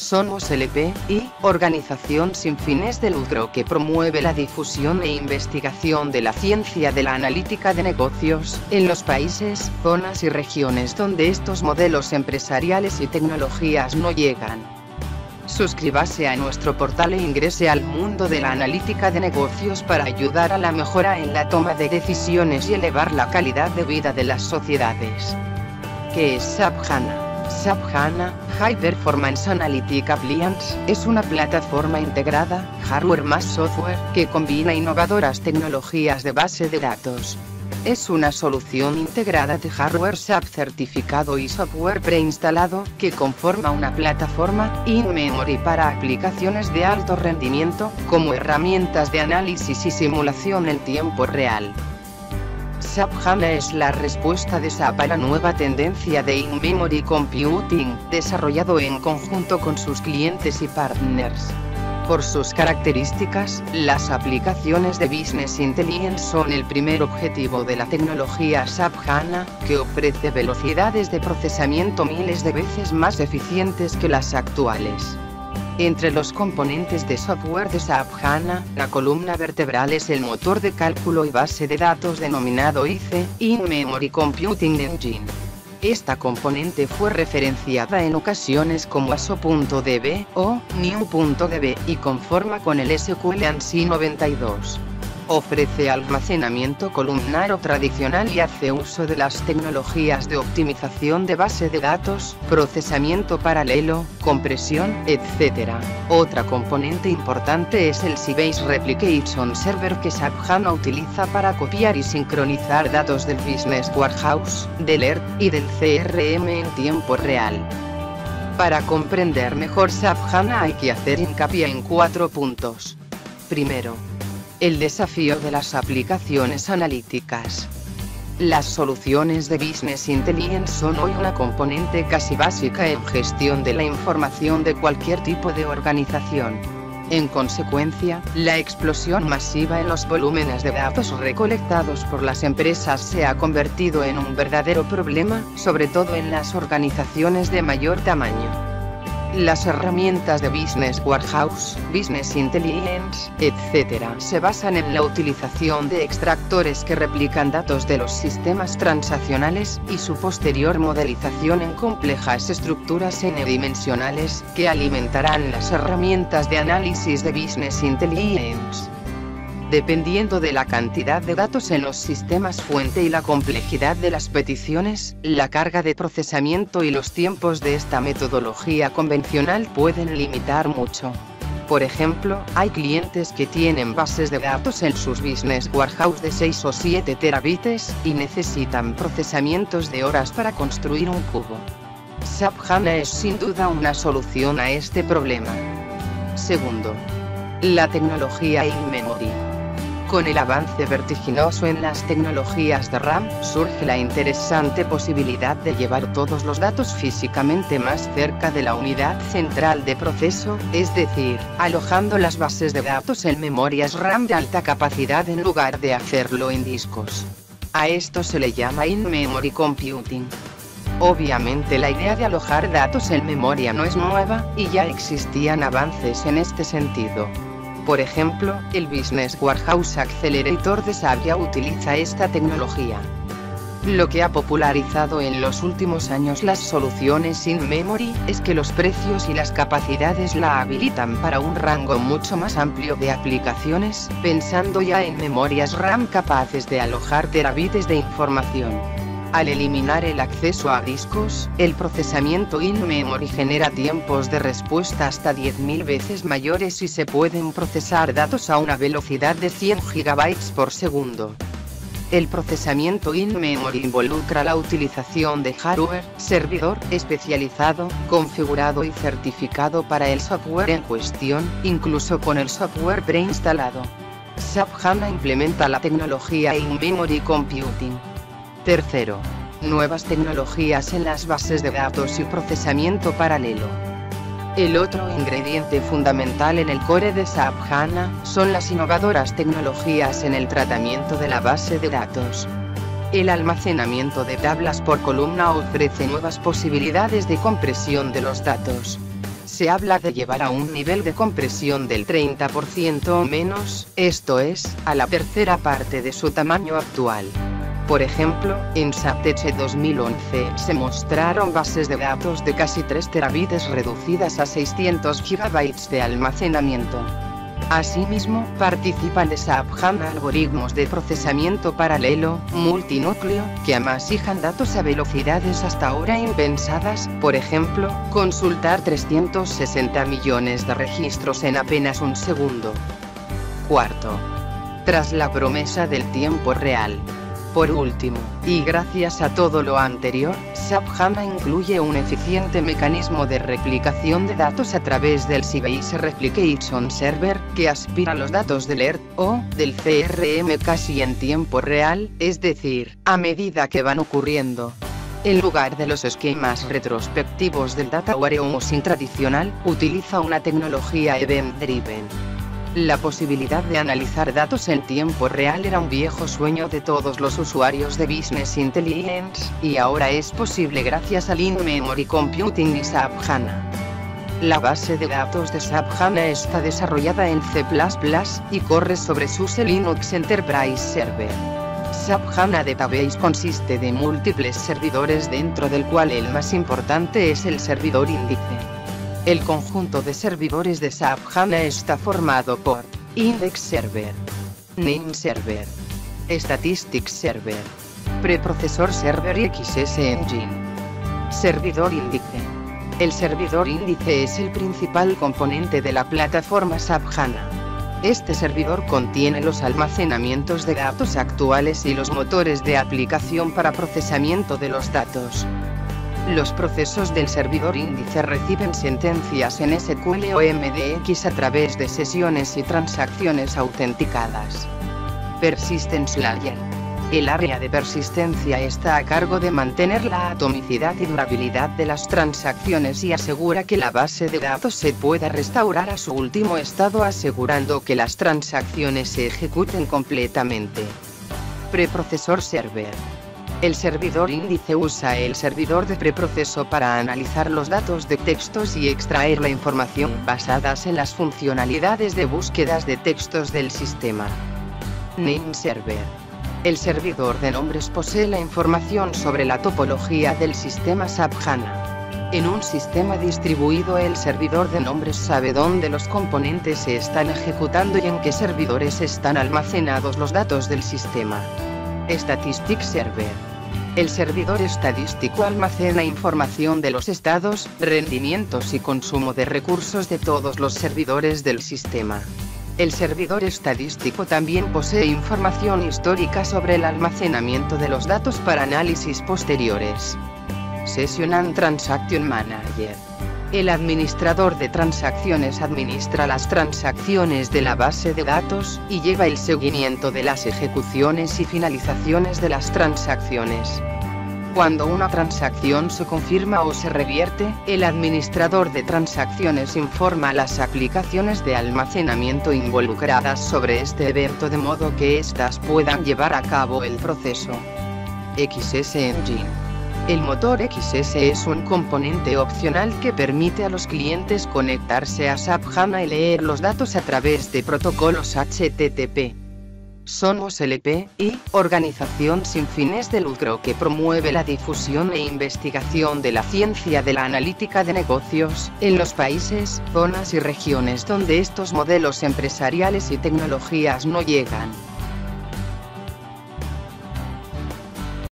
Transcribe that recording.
Somos LPI, organización sin fines de lucro que promueve la difusión e investigación de la ciencia de la analítica de negocios, en los países, zonas y regiones donde estos modelos empresariales y tecnologías no llegan. Suscríbase a nuestro portal e ingrese al mundo de la analítica de negocios para ayudar a la mejora en la toma de decisiones y elevar la calidad de vida de las sociedades. ¿Qué es SAP HANA? SAP HANA, High Performance Analytic Appliance, es una plataforma integrada, hardware más software, que combina innovadoras tecnologías de base de datos. Es una solución integrada de hardware SAP certificado y software preinstalado, que conforma una plataforma in-memory para aplicaciones de alto rendimiento, como herramientas de análisis y simulación en tiempo real. SAP HANA es la respuesta de SAP a la nueva tendencia de in-memory computing, desarrollado en conjunto con sus clientes y partners. Por sus características, las aplicaciones de Business Intelligence son el primer objetivo de la tecnología SAP HANA, que ofrece velocidades de procesamiento miles de veces más eficientes que las actuales. Entre los componentes de software de SAP HANA, la columna vertebral es el motor de cálculo y base de datos denominado ICE, In-Memory Computing Engine. Esta componente fue referenciada en ocasiones como ASO.db o New.db y conforma con el SQL ANSI 92. Ofrece almacenamiento columnar o tradicional y hace uso de las tecnologías de optimización de base de datos, procesamiento paralelo, compresión, etc. Otra componente importante es el Sybase Replication Server que SAP HANA utiliza para copiar y sincronizar datos del Business Warehouse, del ERP y del CRM en tiempo real. Para comprender mejor SAP HANA hay que hacer hincapié en 4 puntos. Primero, el desafío de las aplicaciones analíticas. Las soluciones de Business Intelligence son hoy una componente casi básica en gestión de la información de cualquier tipo de organización. En consecuencia, la explosión masiva en los volúmenes de datos recolectados por las empresas se ha convertido en un verdadero problema, sobre todo en las organizaciones de mayor tamaño. Las herramientas de Business Warehouse, Business Intelligence, etc. se basan en la utilización de extractores que replican datos de los sistemas transaccionales y su posterior modelización en complejas estructuras n-dimensionales que alimentarán las herramientas de análisis de Business Intelligence. Dependiendo de la cantidad de datos en los sistemas fuente y la complejidad de las peticiones, la carga de procesamiento y los tiempos de esta metodología convencional pueden limitar mucho. Por ejemplo, hay clientes que tienen bases de datos en sus Business Warehouse de 6 o 7 terabytes, y necesitan procesamientos de horas para construir un cubo. SAP HANA es sin duda una solución a este problema. Segundo, la tecnología in-memory. Con el avance vertiginoso en las tecnologías de RAM, surge la interesante posibilidad de llevar todos los datos físicamente más cerca de la unidad central de proceso, es decir, alojando las bases de datos en memorias RAM de alta capacidad en lugar de hacerlo en discos. A esto se le llama in-memory computing. Obviamente la idea de alojar datos en memoria no es nueva, y ya existían avances en este sentido. Por ejemplo, el Business Warehouse Accelerator de SAP ya utiliza esta tecnología. Lo que ha popularizado en los últimos años las soluciones in-memory es que los precios y las capacidades la habilitan para un rango mucho más amplio de aplicaciones, pensando ya en memorias RAM capaces de alojar terabytes de información. Al eliminar el acceso a discos, el procesamiento in-memory genera tiempos de respuesta hasta 10.000 veces mayores y se pueden procesar datos a una velocidad de 100 GB por segundo. El procesamiento in-memory involucra la utilización de hardware, servidor, especializado, configurado y certificado para el software en cuestión, incluso con el software preinstalado. SAP HANA implementa la tecnología in-memory computing. Tercero, nuevas tecnologías en las bases de datos y procesamiento paralelo. El otro ingrediente fundamental en el core de SAP HANA son las innovadoras tecnologías en el tratamiento de la base de datos. El almacenamiento de tablas por columna ofrece nuevas posibilidades de compresión de los datos. se habla de llevar a un nivel de compresión del 30% o menos, esto es, a la tercera parte de su tamaño actual. Por ejemplo, en SAPTech 2011 se mostraron bases de datos de casi 3 terabytes reducidas a 600 GB de almacenamiento. Asimismo, participan de SAP HANA algoritmos de procesamiento paralelo, multinúcleo, que amasijan datos a velocidades hasta ahora impensadas, por ejemplo, consultar 360 millones de registros en apenas un segundo. Cuarto. Tras la promesa del tiempo real. Por último, y gracias a todo lo anterior, SAP HANA incluye un eficiente mecanismo de replicación de datos a través del Sybase Replication Server, que aspira los datos del ERT, o del CRM casi en tiempo real, es decir, a medida que van ocurriendo. En lugar de los esquemas retrospectivos del Data Warehousing tradicional, utiliza una tecnología event-driven. La posibilidad de analizar datos en tiempo real era un viejo sueño de todos los usuarios de Business Intelligence, y ahora es posible gracias al In-Memory Computing y SAP HANA. La base de datos de SAP HANA está desarrollada en C++ y corre sobre SUSE Linux Enterprise Server. SAP HANA Database consiste de múltiples servidores, dentro del cual el más importante es el servidor índice. El conjunto de servidores de SAP HANA está formado por Index Server, Name Server, Statistics Server, Preprocessor Server y XS Engine. Servidor índice. El servidor índice es el principal componente de la plataforma SAP HANA. Este servidor contiene los almacenamientos de datos actuales y los motores de aplicación para procesamiento de los datos. Los procesos del servidor índice reciben sentencias en SQL o MDX a través de sesiones y transacciones autenticadas. Persistence Layer. El área de persistencia está a cargo de mantener la atomicidad y durabilidad de las transacciones y asegura que la base de datos se pueda restaurar a su último estado, asegurando que las transacciones se ejecuten completamente. Preprocessor Server. El servidor índice usa el servidor de preproceso para analizar los datos de textos y extraer la información basadas en las funcionalidades de búsquedas de textos del sistema. Name Server. El servidor de nombres posee la información sobre la topología del sistema SAP HANA. En un sistema distribuido, el servidor de nombres sabe dónde los componentes se están ejecutando y en qué servidores están almacenados los datos del sistema. Statistics Server. El servidor estadístico almacena información de los estados, rendimientos y consumo de recursos de todos los servidores del sistema. El servidor estadístico también posee información histórica sobre el almacenamiento de los datos para análisis posteriores. Session and Transaction Manager. El administrador de transacciones administra las transacciones de la base de datos, y lleva el seguimiento de las ejecuciones y finalizaciones de las transacciones. Cuando una transacción se confirma o se revierte, el administrador de transacciones informa a las aplicaciones de almacenamiento involucradas sobre este evento de modo que éstas puedan llevar a cabo el proceso. XS Engine. El motor XS es un componente opcional que permite a los clientes conectarse a SAP HANA y leer los datos a través de protocolos HTTP. Somos LPI, organización sin fines de lucro que promueve la difusión e investigación de la ciencia de la analítica de negocios, en los países, zonas y regiones donde estos modelos empresariales y tecnologías no llegan.